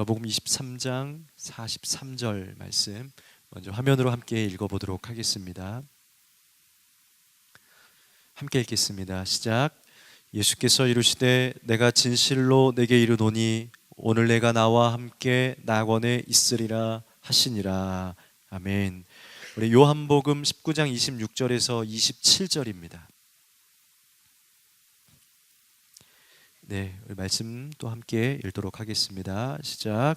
누가복음 23장 43절 말씀 먼저 화면으로 함께 읽어보도록 하겠습니다. 함께 읽겠습니다. 시작. 예수께서 이르시되 내가 진실로 내게 이르노니 오늘 내가 나와 함께 낙원에 있으리라 하시니라. 아멘. 우리 요한복음 19장 26절에서 27절입니다. 네, 우리 말씀 또 함께 읽도록 하겠습니다. 시작.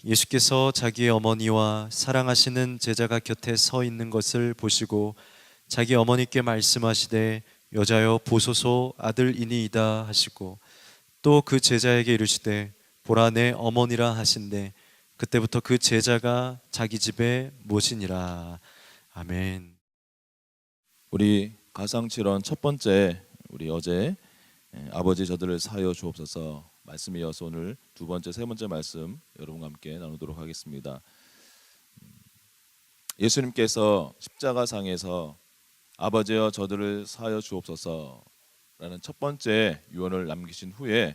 예수께서 자기의 어머니와 사랑하시는 제자가 곁에 서 있는 것을 보시고 자기 어머니께 말씀하시되 여자여 보소서 아들이니이다 하시고 또 그 제자에게 이르시되 보라 내 어머니라 하신대 그때부터 그 제자가 자기 집에 모시니라. 아멘. 우리 가상칠언 첫 번째, 우리 어제 아버지 저들을 사하여 주옵소서 말씀에 이어서 오늘 두 번째, 세 번째 말씀 여러분과 함께 나누도록 하겠습니다. 예수님께서 십자가상에서 아버지여 저들을 사하여 주옵소서라는 첫 번째 유언을 남기신 후에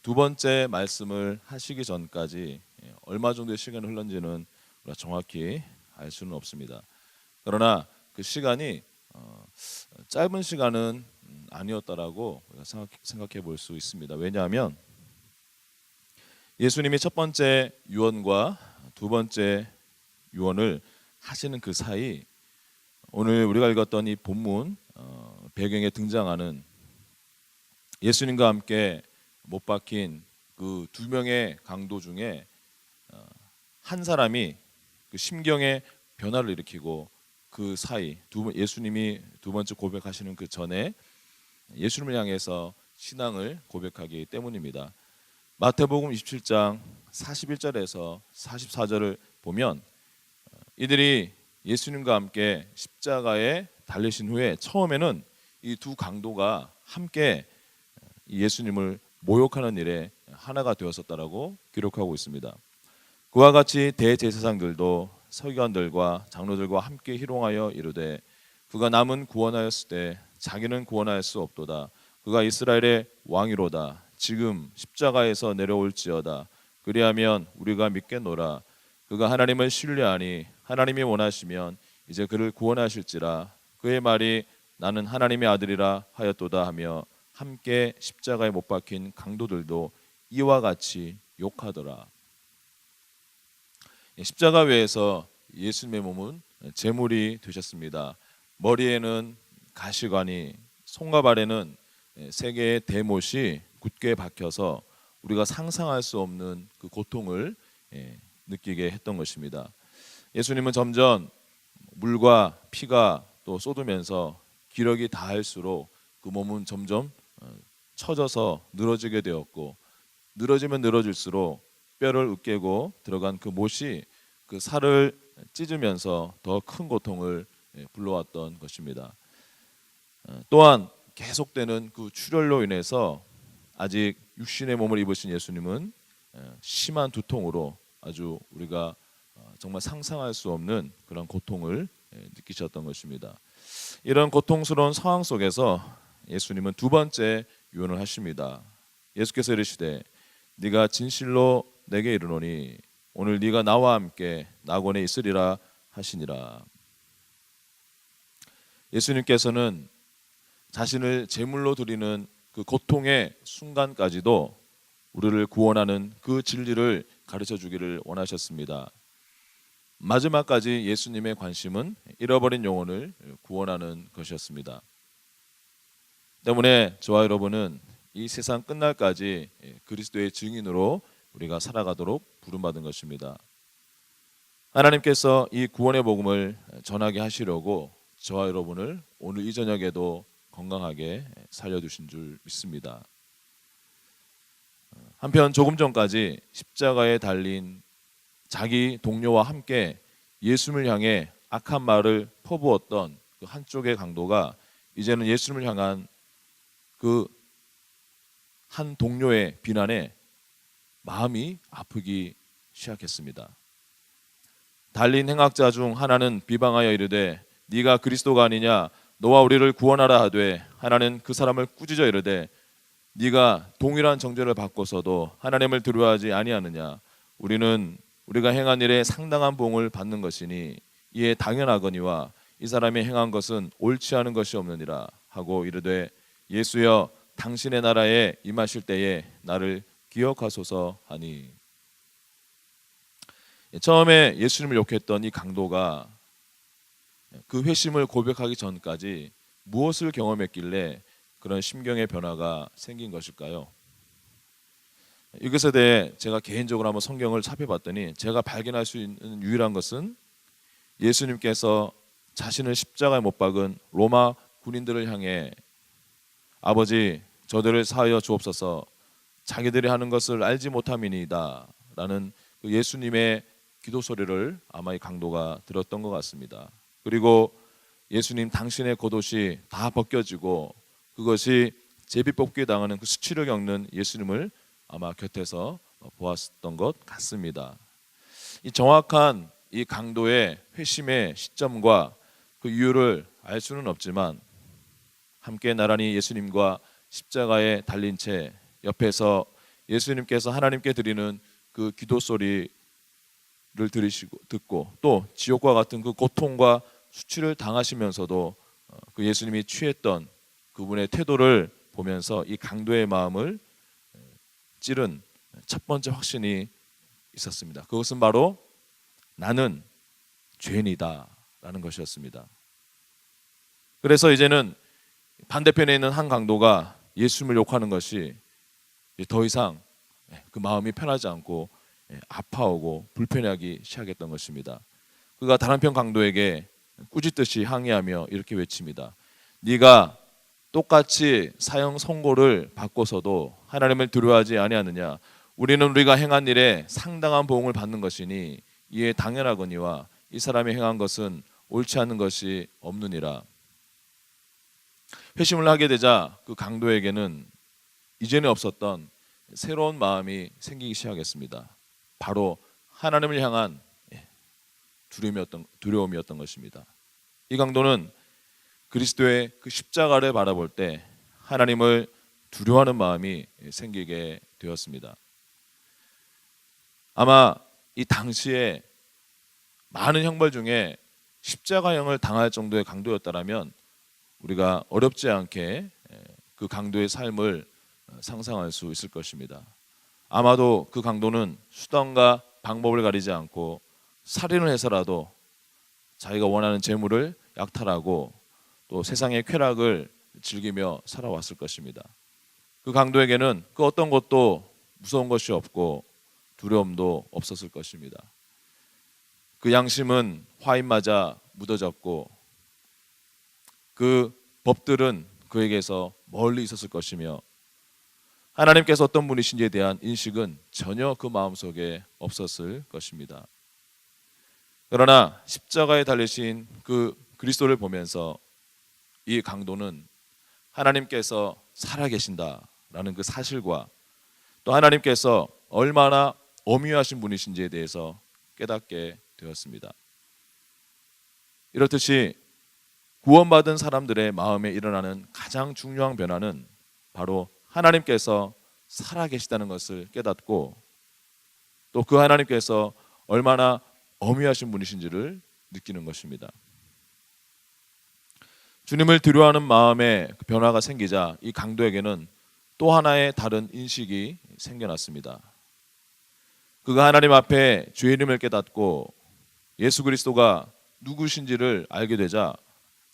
두 번째 말씀을 하시기 전까지 얼마 정도의 시간이 흘렀는지는 우리가 정확히 알 수는 없습니다. 그러나 그 시간이 짧은 시간은 아니었다라고 우리가 생각해 볼 수 있습니다. 왜냐하면 예수님이 첫 번째 유언과 두 번째 유언을 하시는 그 사이 오늘 우리가 읽었던 이 본문 배경에 등장하는 예수님과 함께 못 박힌 그 두 명의 강도 중에 한 사람이 그 심경의 변화를 일으키고 그 사이 예수님이 두 번째 고백하시는 그 전에 예수님을 향해서 신앙을 고백하기 때문입니다. 마태복음 27장 41절에서 44절을 보면 이들이 예수님과 함께 십자가에 달리신 후에 처음에는 이 두 강도가 함께 예수님을 모욕하는 일에 하나가 되었었다라고 기록하고 있습니다. 그와 같이 대제사장들도 서기관들과 장로들과 함께 희롱하여 이르되 그가 남은 구원하였을 때 자기는 구원할 수 없도다. 그가 이스라엘의 왕이로다. 지금 십자가에서 내려올지어다. 그리하면 우리가 믿겠노라. 그가 하나님을 신뢰하니 하나님이 원하시면 이제 그를 구원하실지라. 그의 말이 나는 하나님의 아들이라 하였도다 하며 함께 십자가에 못 박힌 강도들도 이와 같이 욕하더라. 십자가 외에서 예수님의 몸은 제물이 되셨습니다. 머리에는 가시관이, 손과 발에는 세 개의 대못이 굳게 박혀서 우리가 상상할 수 없는 그 고통을 느끼게 했던 것입니다. 예수님은 점점 물과 피가 또 쏟으면서 기력이 다할수록 그 몸은 점점 처져서 늘어지게 되었고 늘어지면 늘어질수록 뼈를 으깨고 들어간 그 못이 그 살을 찢으면서 더 큰 고통을 불러왔던 것입니다. 또한 계속되는 그 출혈로 인해서 아직 육신의 몸을 입으신 예수님은 심한 두통으로 아주 우리가 정말 상상할 수 없는 그런 고통을 느끼셨던 것입니다. 이런 고통스러운 상황 속에서 예수님은 두 번째 유언을 하십니다. 예수께서 이르시되 네가 진실로 내게 이르노니 오늘 네가 나와 함께 낙원에 있으리라 하시니라. 예수님께서는 자신을 제물로 드리는 그 고통의 순간까지도 우리를 구원하는 그 진리를 가르쳐 주기를 원하셨습니다. 마지막까지 예수님의 관심은 잃어버린 영혼을 구원하는 것이었습니다. 때문에 저와 여러분은 이 세상 끝날까지 그리스도의 증인으로 우리가 살아가도록 부름받은 것입니다. 하나님께서 이 구원의 복음을 전하게 하시려고 저와 여러분을 오늘 이 저녁에도 건강하게 살려두신 줄 믿습니다. 한편 조금 전까지 십자가에 달린 자기 동료와 함께 예수님을 향해 악한 말을 퍼부었던 그 한쪽의 강도가 이제는 예수님을 향한 그 한 동료의 비난에 마음이 아프기 시작했습니다. 달린 행악자 중 하나는 비방하여 이르되 네가 그리스도가 아니냐 너와 우리를 구원하라 하되 하나는 그 사람을 꾸짖어 이르되 네가 동일한 정죄를 받고서도 하나님을 두려워하지 아니하느냐 우리가 행한 일에 상당한 보응을 받는 것이니 이에 당연하거니와 이 사람이 행한 것은 옳지 않은 것이 없느니라 하고 이르되 예수여 당신의 나라에 임하실 때에 나를 기억하소서 하니. 처음에 예수님을 욕했던 이 강도가 그 회심을 고백하기 전까지 무엇을 경험했길래 그런 심경의 변화가 생긴 것일까요? 이것에 대해 제가 개인적으로 한번 성경을 살펴봤더니 제가 발견할 수 있는 유일한 것은 예수님께서 자신을 십자가에 못 박은 로마 군인들을 향해 아버지 저들을 사하여 주옵소서 자기들이 하는 것을 알지 못함이니이다 라는 그 예수님의 기도 소리를 아마 이 강도가 들었던 것 같습니다. 그리고 예수님 당신의 겉옷이 다 벗겨지고 그것이 제비뽑기에 당하는 그 수치를 겪는 예수님을 아마 곁에서 보았던 것 같습니다. 이 정확한 이 강도의 회심의 시점과 그 이유를 알 수는 없지만 함께 나란히 예수님과 십자가에 달린 채 옆에서 예수님께서 하나님께 드리는 그 기도 소리를 듣고 또 지옥과 같은 그 고통과 수치를 당하시면서도 그 예수님이 취했던 그분의 태도를 보면서 이 강도의 마음을 찌른 첫 번째 확신이 있었습니다. 그것은 바로 나는 죄인이다 라는 것이었습니다. 그래서 이제는 반대편에 있는 한 강도가 예수님을 욕하는 것이 더 이상 그 마음이 편하지 않고 아파오고 불편하기 시작했던 것입니다. 그가 다른 편 강도에게 꾸짖듯이 항의하며 이렇게 외칩니다. 네가 똑같이 사형 선고를 받고서도 하나님을 두려워하지 아니하느냐? 우리는 우리가 행한 일에 상당한 보응을 받는 것이니 이에 당연하거니와 이 사람이 행한 것은 옳지 않은 것이 없느니라. 회심을 하게 되자 그 강도에게는 이전에 없었던 새로운 마음이 생기기 시작했습니다. 바로 하나님을 향한 두려움이었던 것입니다. 이 강도는 그리스도의 그 십자가를 바라볼 때 하나님을 두려워하는 마음이 생기게 되었습니다. 아마 이 당시에 많은 형벌 중에 십자가형을 당할 정도의 강도였다라면 우리가 어렵지 않게 그 강도의 삶을 상상할 수 있을 것입니다. 아마도 그 강도는 수단과 방법을 가리지 않고 살인을 해서라도 자기가 원하는 재물을 약탈하고 또 세상의 쾌락을 즐기며 살아왔을 것입니다. 그 강도에게는 그 어떤 것도 무서운 것이 없고 두려움도 없었을 것입니다. 그 양심은 화인 맞아 묻어졌고 그 법들은 그에게서 멀리 있었을 것이며 하나님께서 어떤 분이신지에 대한 인식은 전혀 그 마음속에 없었을 것입니다. 그러나 십자가에 달리신 그 그리스도를 보면서 이 강도는 하나님께서 살아계신다라는 그 사실과 또 하나님께서 얼마나 엄위하신 분이신지에 대해서 깨닫게 되었습니다. 이렇듯이 구원받은 사람들의 마음에 일어나는 가장 중요한 변화는 바로 하나님께서 살아계시다는 것을 깨닫고 또 그 하나님께서 얼마나 엄위하신 분이신지를 느끼는 것입니다. 주님을 두려워하는 마음에 변화가 생기자 이 강도에게는 또 하나의 다른 인식이 생겨났습니다. 그가 하나님 앞에 죄인임을 깨닫고 예수 그리스도가 누구신지를 알게 되자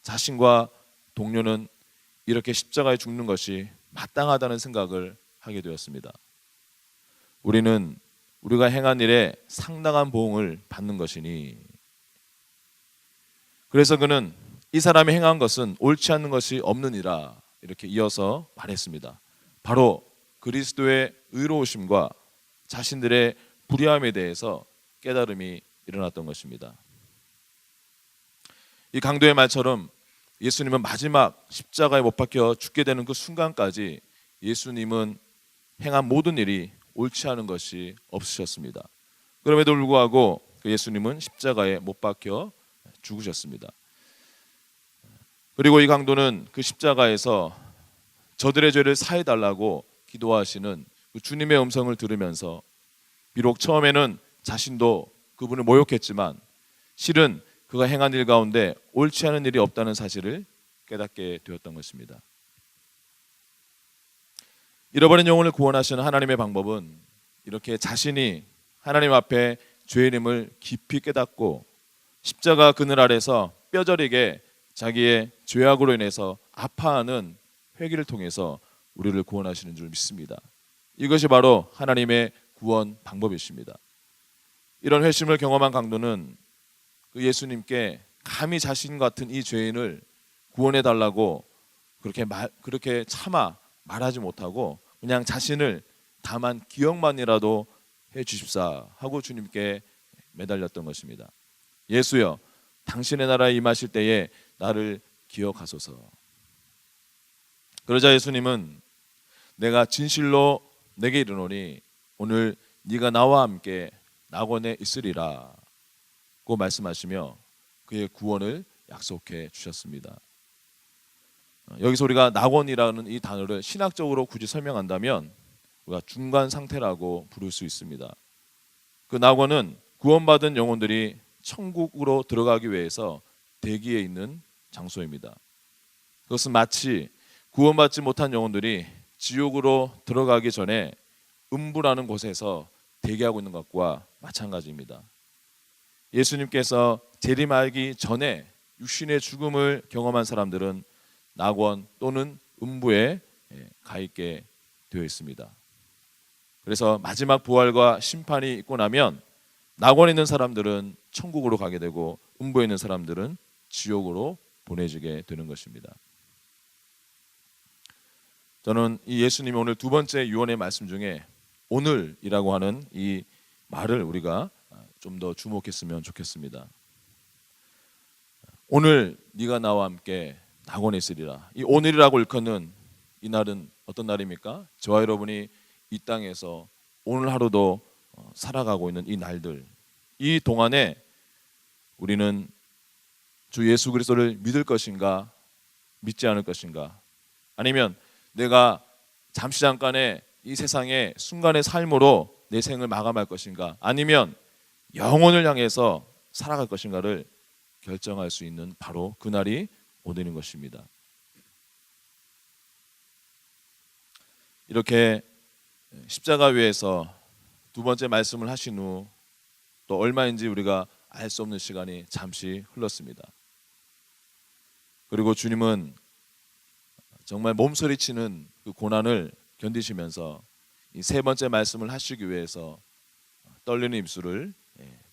자신과 동료는 이렇게 십자가에 죽는 것이 마땅하다는 생각을 하게 되었습니다. 우리는 우리가 행한 일에 상당한 보응을 받는 것이니 그래서 그는 이 사람이 행한 것은 옳지 않는 것이 없느니라 이렇게 이어서 말했습니다. 바로 그리스도의 의로우심과 자신들의 불의함에 대해서 깨달음이 일어났던 것입니다. 이 강도의 말처럼 예수님은 마지막 십자가에 못 박혀 죽게 되는 그 순간까지 예수님은 행한 모든 일이 옳지 않은 것이 없으셨습니다. 그럼에도 불구하고 예수님은 십자가에 못 박혀 죽으셨습니다. 그리고 이 강도는 그 십자가에서 저들의 죄를 사해달라고 기도하시는 그 주님의 음성을 들으면서 비록 처음에는 자신도 그분을 모욕했지만 실은 그가 행한 일 가운데 옳지 않은 일이 없다는 사실을 깨닫게 되었던 것입니다. 잃어버린 영혼을 구원하시는 하나님의 방법은 이렇게 자신이 하나님 앞에 죄인임을 깊이 깨닫고 십자가 그늘 아래서 뼈저리게 자기의 죄악으로 인해서 아파하는 회개를 통해서 우리를 구원하시는 줄 믿습니다. 이것이 바로 하나님의 구원 방법이십니다. 이런 회심을 경험한 강도는 그 예수님께 감히 자신 같은 이 죄인을 구원해 달라고 그렇게 차마 말하지 못하고 그냥 자신을 다만 기억만이라도 해 주십사 하고 주님께 매달렸던 것입니다. 예수여, 당신의 나라에 임하실 때에 나를 기억하소서. 그러자 예수님은 내가 진실로 내게 이르노니 오늘 네가 나와 함께 낙원에 있으리라 고 말씀하시며 그의 구원을 약속해 주셨습니다. 여기서 우리가 낙원이라는 이 단어를 신학적으로 굳이 설명한다면 우리가 중간 상태라고 부를 수 있습니다. 그 낙원은 구원받은 영혼들이 천국으로 들어가기 위해서 대기에 있는 장소입니다. 그것은 마치 구원받지 못한 영혼들이 지옥으로 들어가기 전에 음부라는 곳에서 대기하고 있는 것과 마찬가지입니다. 예수님께서 재림하기 전에 육신의 죽음을 경험한 사람들은 낙원 또는 음부에 가 있게 되어 있습니다. 그래서 마지막 부활과 심판이 있고 나면 낙원에 있는 사람들은 천국으로 가게 되고 음부에 있는 사람들은 지옥으로 보내지게 되는 것입니다. 저는 이 예수님이 오늘 두 번째 유언의 말씀 중에 오늘이라고 하는 이 말을 우리가 좀 더 주목했으면 좋겠습니다. 오늘 네가 나와 함께 낙원에 있으리라. 이 오늘이라고 일컫는 이 날은 어떤 날입니까? 저와 여러분이 이 땅에서 오늘 하루도 살아가고 있는 이 날들, 이 동안에 우리는 주 예수 그리스도를 믿을 것인가 믿지 않을 것인가, 아니면 내가 잠시 잠깐의 이 세상의 순간의 삶으로 내 생을 마감할 것인가, 아니면 영혼을 향해서 살아갈 것인가를 결정할 수 있는 바로 그날이 오늘인 것입니다. 이렇게 십자가 위에서 두 번째 말씀을 하신 후 또 얼마인지 우리가 알 수 없는 시간이 잠시 흘렀습니다. 그리고 주님은 정말 몸소리치는 그 고난을 견디시면서 이 세 번째 말씀을 하시기 위해서 떨리는 입술을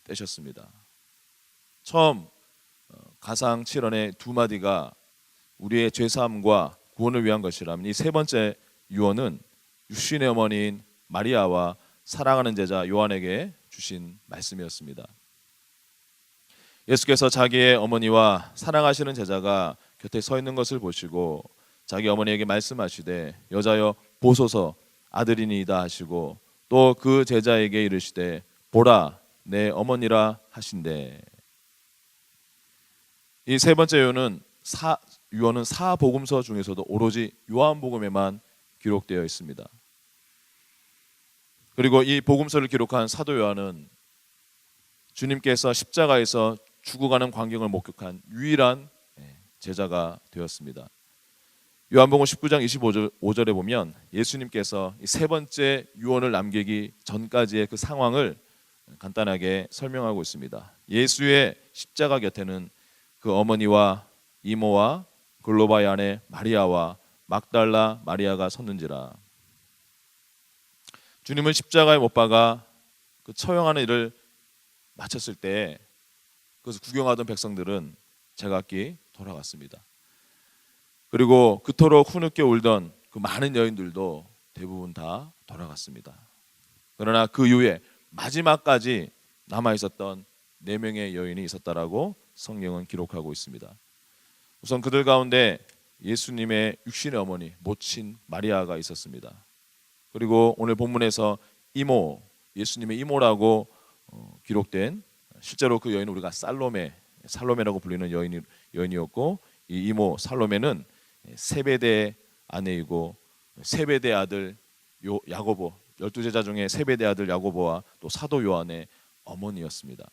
떼셨습니다. 처음 가상 7언의 두 마디가 우리의 죄사함과 구원을 위한 것이라면 이 세 번째 유언은 육신의 어머니인 마리아와 사랑하는 제자 요한에게 주신 말씀이었습니다. 예수께서 자기의 어머니와 사랑하시는 제자가 곁에 서 있는 것을 보시고 자기 어머니에게 말씀하시되 여자여 보소서 아들이니이다 하시고 또 그 제자에게 이르시되 보라 내 어머니라 하신대. 이 세 번째 유언은 사복음서 중에서도 오로지 요한복음에만 기록되어 있습니다. 그리고 이 복음서를 기록한 사도 요한은 주님께서 십자가에서 죽어가는 광경을 목격한 유일한 제자가 되었습니다. 요한복음 19장 25절에 보면 예수님께서 이 세 번째 유언을 남기기 전까지의 그 상황을 간단하게 설명하고 있습니다. 예수의 십자가 곁에는 그 어머니와 이모와 글로바의 아내 마리아와 막달라 마리아가 섰는지라. 주님을 십자가에 못 박아 그 처형하는 일을 마쳤을 때 그것을 구경하던 백성들은 제각기 돌아갔습니다. 그리고 그토록 후늦게 울던 그 많은 여인들도 대부분 다 돌아갔습니다. 그러나 그 이후에 마지막까지 남아 있었던 4명의 여인이 있었다라고 성경은 기록하고 있습니다. 우선 그들 가운데 예수님의 육신의 어머니 모친 마리아가 있었습니다. 그리고 오늘 본문에서 이모, 예수님의 이모라고 기록된, 실제로 그 여인은 우리가 살로메라고 불리는 여인이었고, 이 이모 살로메는 세베대의 아내이고 세베대 아들 야고보, 12제자 중에 세베대 아들 야고보와 또 사도 요한의 어머니였습니다.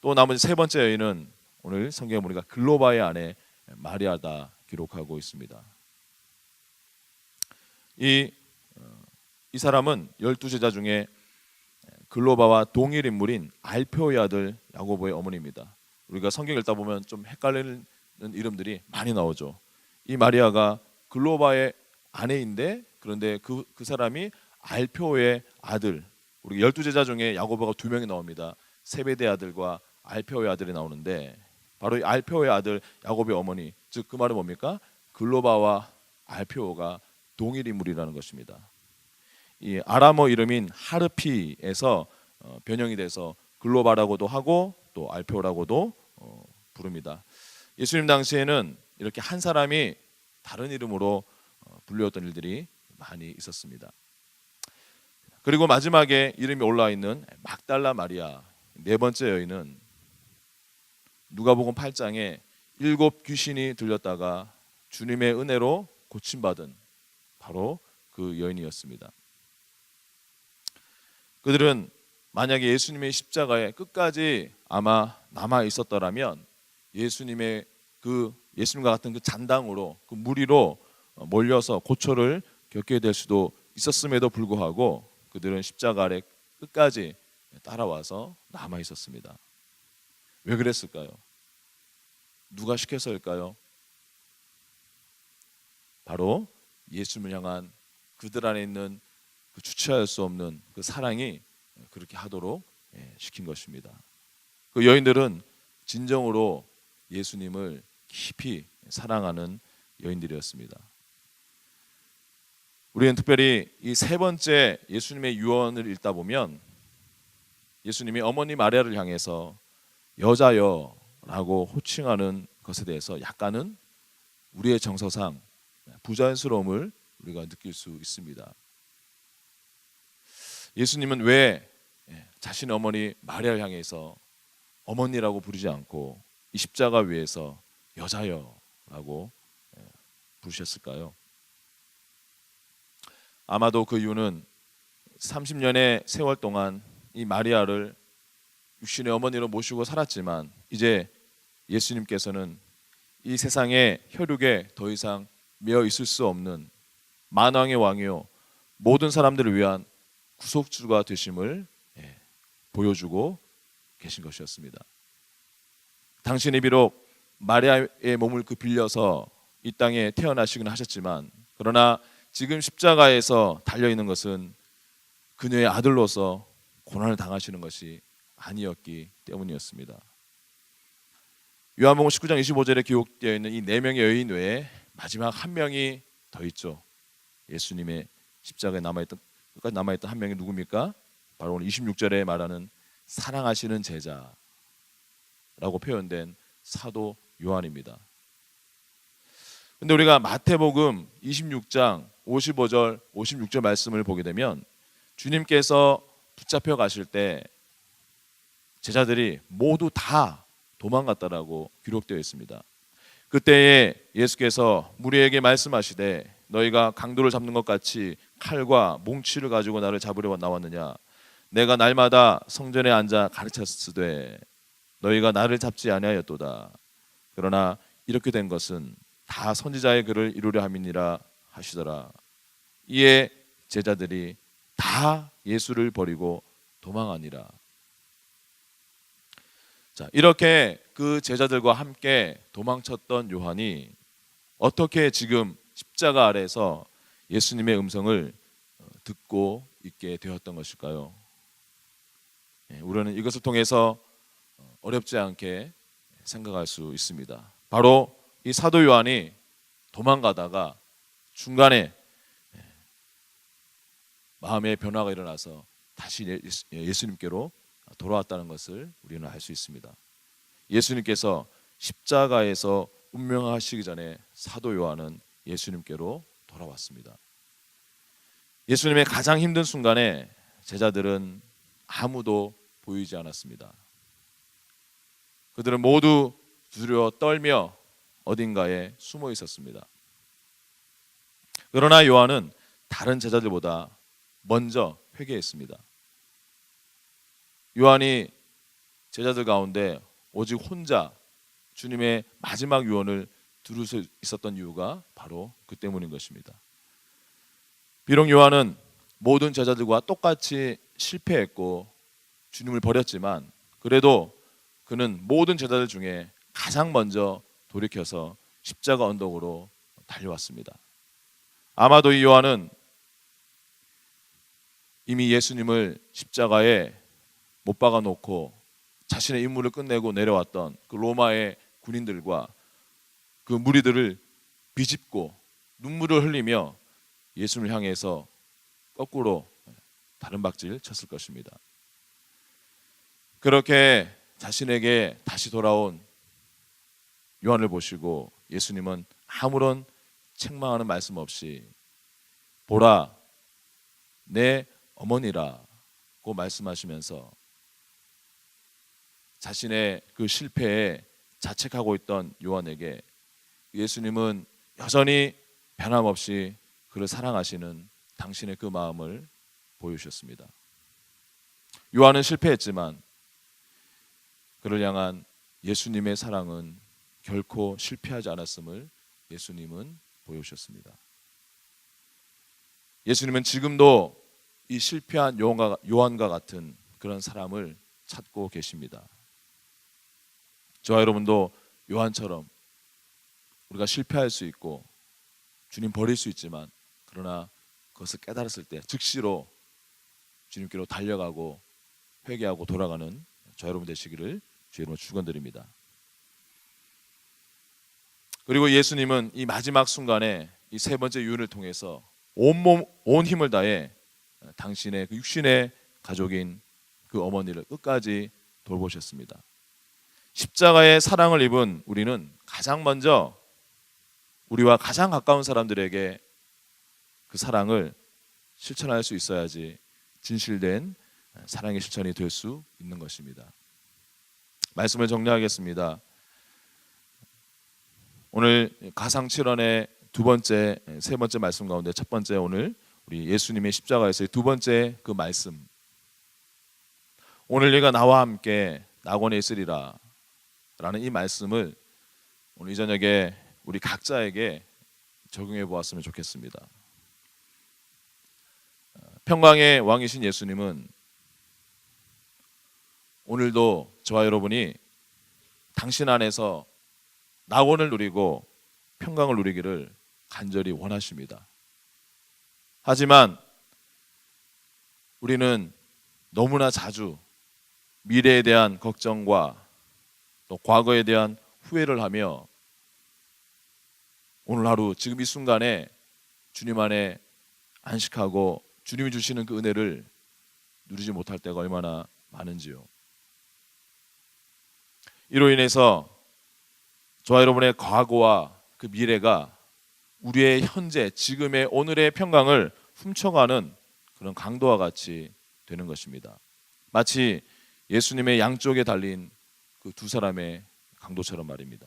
또 나머지 세 번째 여인은 오늘 성경에 보니까 글로바의 아내 마리아다 기록하고 있습니다. 이 사람은 12제자 중에 글로바와 동일 인물인 알페오의 아들 야고보의 어머니입니다. 우리가 성경 읽다 보면 좀 헷갈리는 이름들이 많이 나오죠. 이 마리아가 글로바의 아내인데 그런데 그 사람이 알페오의 아들, 우리 12제자 중에 야고보가 2명이 나옵니다. 세베대 아들과 알페오의 아들이 나오는데 바로 이 알페오의 아들 야고보의 어머니, 즉 그 말은 뭡니까? 글로바와 알페오가 동일 인물이라는 것입니다. 이 아람어 이름인 하르피에서 변형이 돼서 글로바라고도 하고 또 알페오라고도 부릅니다. 예수님 당시에는 이렇게 한 사람이 다른 이름으로 불렸던 일들이 많이 있었습니다. 그리고 마지막에 이름이 올라와 있는 막달라 마리아, 네 번째 여인은 누가복음 8장에 7 귀신이 들렸다가 주님의 은혜로 고침받은 바로 그 여인이었습니다. 그들은 만약에 예수님의 십자가에 끝까지 아마 남아 있었더라면 예수님과 같은 그 잔당으로 그 무리로 몰려서 고초를 겪게 될 수도 있었음에도 불구하고 그들은 십자가 아래 끝까지 따라와서 남아 있었습니다. 왜 그랬을까요? 누가 시켜서일까요? 바로 예수님을 향한 그들 안에 있는 그 주체할 수 없는 그 사랑이 그렇게 하도록 시킨 것입니다. 그 여인들은 진정으로 예수님을 깊이 사랑하는 여인들이었습니다. 우리는 특별히 이 세 번째 예수님의 유언을 읽다 보면 예수님이 어머니 마리아를 향해서 여자여라고 호칭하는 것에 대해서 약간은 우리의 정서상 부자연스러움을 우리가 느낄 수 있습니다. 예수님은 왜 자신의 어머니 마리아를 향해서 어머니라고 부르지 않고 이 십자가 위에서 여자여라고 부르셨을까요? 아마도 그 이유는 30년의 세월 동안 이 마리아를 육신의 어머니로 모시고 살았지만 이제 예수님께서는 이 세상의 혈육에 더 이상 매여 있을 수 없는 만왕의 왕이요 모든 사람들을 위한 구속주가 되심을 보여주고 계신 것이었습니다. 당신이 비록 마리아의 몸을 빌려서 이 땅에 태어나시긴 하셨지만 그러나 지금 십자가에서 달려있는 것은 그녀의 아들로서 고난을 당하시는 것이 아니었기 때문이었습니다. 요한복음 19장 25절에 기록되어 있는 이 4명의 여인 외에 마지막 한 명이 더 있죠. 예수님의 십자가에 끝까지 남아있던 한 명이 누굽니까? 바로 오늘 26절에 말하는 사랑하시는 제자라고 표현된 사도 요한입니다. 근데 우리가 마태복음 26장 55절 56절 말씀을 보게 되면 주님께서 붙잡혀 가실 때 제자들이 모두 다 도망갔다라고 기록되어 있습니다. 그때에 예수께서 무리에게 말씀하시되 너희가 강도를 잡는 것 같이 칼과 몽치를 가지고 나를 잡으려 나왔느냐? 내가 날마다 성전에 앉아 가르쳤으되 너희가 나를 잡지 아니하였도다. 그러나 이렇게 된 것은 다 선지자의 글을 이루려 함이니라 하시더라. 이에 제자들이 다 예수를 버리고 도망하니라. 자, 이렇게 그 제자들과 함께 도망쳤던 요한이 어떻게 지금 십자가 아래에서 예수님의 음성을 듣고 있게 되었던 것일까요? 우리는 이것을 통해서 어렵지 않게 생각할 수 있습니다. 바로 이 사도 요한이 도망가다가 중간에 마음의 변화가 일어나서 다시 예수님께로 돌아왔다는 것을 우리는 알 수 있습니다. 예수님께서 십자가에서 운명하시기 전에 사도 요한은 예수님께로 돌아왔습니다. 예수님의 가장 힘든 순간에 제자들은 아무도 보이지 않았습니다. 그들은 모두 두려워 떨며 어딘가에 숨어 있었습니다. 그러나 요한은 다른 제자들보다 먼저 회개했습니다. 요한이 제자들 가운데 오직 혼자 주님의 마지막 유언을 들을 수 있었던 이유가 바로 그 때문인 것입니다. 비록 요한은 모든 제자들과 똑같이 실패했고 주님을 버렸지만 그래도 그는 모든 제자들 중에 가장 먼저 돌이켜서 십자가 언덕으로 달려왔습니다. 아마도 이 요한은 이미 예수님을 십자가에 못 박아 놓고 자신의 임무를 끝내고 내려왔던 그 로마의 군인들과 그 무리들을 비집고 눈물을 흘리며 예수님을 향해서 거꾸로 다른 박질 쳤을 것입니다. 그렇게 자신에게 다시 돌아온 요한을 보시고 예수님은 아무런 책망하는 말씀 없이 보라 내 어머니라고 말씀하시면서 자신의 그 실패에 자책하고 있던 요한에게 예수님은 여전히 변함없이 그를 사랑하시는 당신의 그 마음을 보여주셨습니다. 요한은 실패했지만 그를 향한 예수님의 사랑은 결코 실패하지 않았음을 예수님은 보여주셨습니다. 예수님은 지금도 이 실패한 요한과 같은 그런 사람을 찾고 계십니다. 저와 여러분도 요한처럼 우리가 실패할 수 있고 주님 버릴 수 있지만 그러나 그것을 깨달았을 때 즉시로 주님께로 달려가고 회개하고 돌아가는 저와 여러분 되시기를 주의 이름으로 축원드립니다. 그리고 예수님은 이 마지막 순간에 이 세 번째 유언을 통해서 온 힘을 다해 당신의 그 육신의 가족인 그 어머니를 끝까지 돌보셨습니다. 십자가의 사랑을 입은 우리는 가장 먼저 우리와 가장 가까운 사람들에게 그 사랑을 실천할 수 있어야지 진실된 사랑의 실천이 될 수 있는 것입니다. 말씀을 정리하겠습니다. 오늘 가상칠언의 세 번째 말씀 가운데 첫 번째 오늘 우리 예수님의 십자가에서의 두 번째 그 말씀, 오늘 네가 나와 함께 낙원에 있으리라 라는 이 말씀을 오늘 이 저녁에 우리 각자에게 적용해 보았으면 좋겠습니다. 평강의 왕이신 예수님은 오늘도 저와 여러분이 당신 안에서 낙원을 누리고 평강을 누리기를 간절히 원하십니다. 하지만 우리는 너무나 자주 미래에 대한 걱정과 또 과거에 대한 후회를 하며 오늘 하루 지금 이 순간에 주님 안에 안식하고 주님이 주시는 그 은혜를 누리지 못할 때가 얼마나 많은지요. 이로 인해서 저와 여러분의 과거와 그 미래가 우리의 현재 지금의 오늘의 평강을 훔쳐가는 그런 강도와 같이 되는 것입니다. 마치 예수님의 양쪽에 달린 그 두 사람의 강도처럼 말입니다.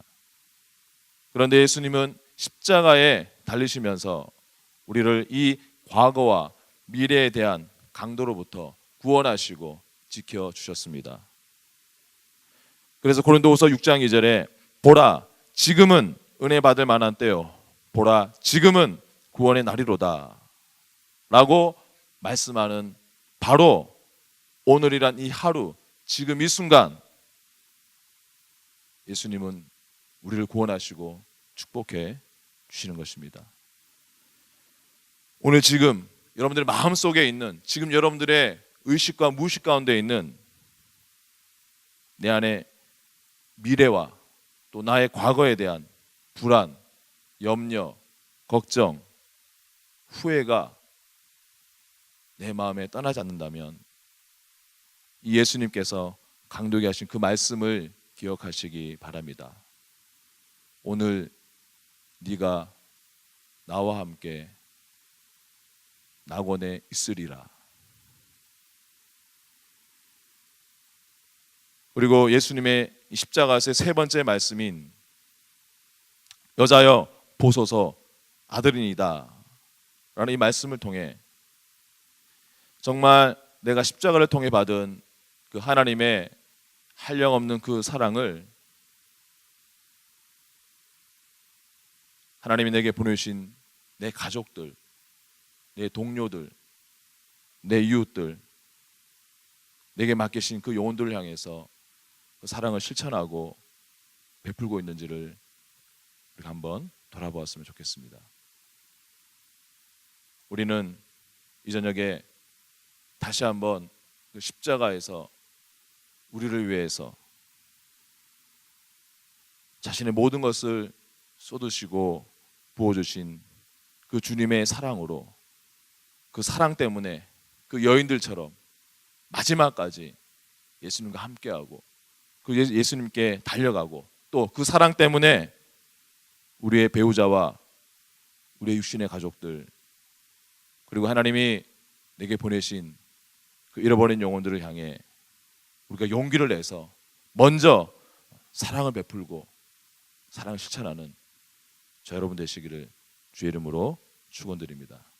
그런데 예수님은 십자가에 달리시면서 우리를 이 과거와 미래에 대한 강도로부터 구원하시고 지켜주셨습니다. 그래서 고린도후서 6장 2절에 보라 지금은 은혜 받을 만한 때요 보라 지금은 구원의 날이로다 라고 말씀하는 바로 오늘이란 이 하루 지금 이 순간 예수님은 우리를 구원하시고 축복해 주시는 것입니다. 오늘 지금 여러분들의 마음속에 있는 지금 여러분들의 의식과 무의식 가운데 있는 내 안에 미래와 또 나의 과거에 대한 불안, 염려, 걱정, 후회가 내 마음에 떠나지 않는다면 이 예수님께서 강도하게 하신 그 말씀을 기억하시기 바랍니다. 오늘 네가 나와 함께 낙원에 있으리라. 그리고 예수님의 십자가에서의 세 번째 말씀인 여자여 보소서 아들이니다 라는 이 말씀을 통해 정말 내가 십자가를 통해 받은 그 하나님의 한량없는 그 사랑을 하나님이 내게 보내신 내 가족들, 내 동료들, 내 이웃들, 내게 맡기신 그 영혼들을 향해서 그 사랑을 실천하고 베풀고 있는지를 우리가 한번 돌아보았으면 좋겠습니다. 우리는 이 저녁에 다시 한번 그 십자가에서 우리를 위해서 자신의 모든 것을 쏟으시고 부어주신 그 주님의 사랑으로, 그 사랑 때문에 그 여인들처럼 마지막까지 예수님과 함께하고 그 예수님께 달려가고, 또 그 사랑 때문에 우리의 배우자와 우리의 육신의 가족들, 그리고 하나님이 내게 보내신 그 잃어버린 영혼들을 향해 우리가 용기를 내서 먼저 사랑을 베풀고 사랑을 실천하는 저 여러분 되시기를 주의 이름으로 축원드립니다.